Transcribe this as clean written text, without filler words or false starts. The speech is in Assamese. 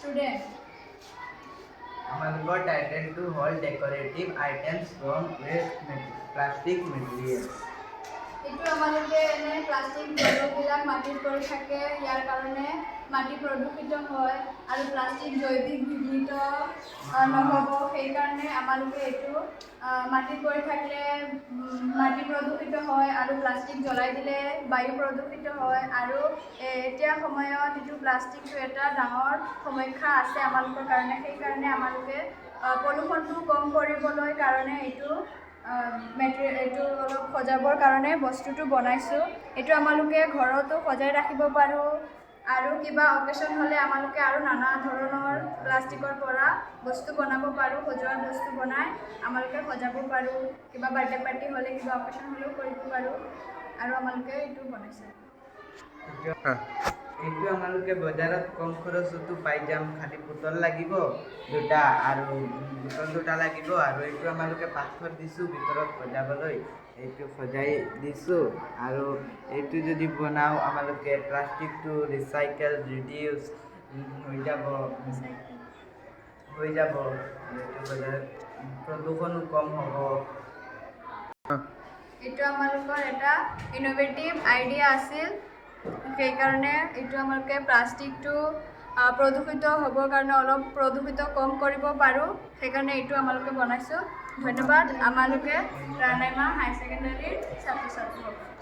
Student. Amalgam title to hold decorative items from waste plastic materials. এইটো আমালোকে এনে প্লাষ্টিক দ্ৰব্যবিলাক মাটিত পৰি থাকে ইয়াৰ কাৰণে মাটি প্ৰদূষিত হয় আৰু প্লাষ্টিক জৈৱিক বিঘ্নিত নহ'ব সেইকাৰণে আমালোকে এইটো মাটিত পৰি থাকিলে মাটি প্ৰদূষিত হয় আৰু প্লাষ্টিক জ্বলাই দিলে বায়ু প্ৰদূষিত হয় আৰু এতিয়া সময়ত এইটো প্লাষ্টিকটো এটা ডাঙৰ সমস্যা আছে আমালোকৰ কাৰণে সেইকাৰণে আমালোকে প্ৰদূষণটো কম কৰিবলৈ কাৰণে এইটো অলপ সজাবৰ কাৰণে বস্তুটো বনাইছোঁ এইটো আমালোকে ঘৰতো সজাই ৰাখিব পাৰোঁ আৰু কিবা অকেশ্যন হ'লে আমালোকে আৰু নানা ধৰণৰ প্লাষ্টিকৰ পৰা বস্তু বনাব পাৰোঁ সজোৱাৰ বস্তু বনাই আমালোকে সজাব পাৰোঁ কিবা বাৰ্থডে পাৰ্টি হ'লে কিবা অকেশ্যন হ'লেও কৰিব পাৰোঁ আৰু আমালোকে এইটো বনাইছোঁ এইটো আমালোকে বজাৰত কম খৰচতো পাই যাম খালি পুতল লাগিব দুটা আৰু পুতল দুটা লাগিব আৰু এইটো আমালোকে পাথৰ দিছোঁ ভিতৰত সজাবলৈ এইটো সজাই দিছোঁ আৰু এইটো যদি বনাওঁ আমালোকে প্লাষ্টিকটো ৰিচাইকেল ৰিডিউচ হৈ যাব এইটো বজাৰত প্ৰদূষণো কম হ'ব এইটো আমালোকৰ এটা ইনোভেটিভ আইডিয়া আছিল সেইকাৰণে এইটো আমালোকে প্লাষ্টিকটো প্ৰদূষিত হ'বৰ কাৰণে অলপ প্ৰদূষিত কম কৰিব পাৰোঁ সেইকাৰণে এইটো আমালোকে বনাইছোঁ ধন্যবাদ আমালোকে ৰাণাইমা হাই ছেকেণ্ডেৰীৰ ছাত্ৰ ছাত্ৰীসকল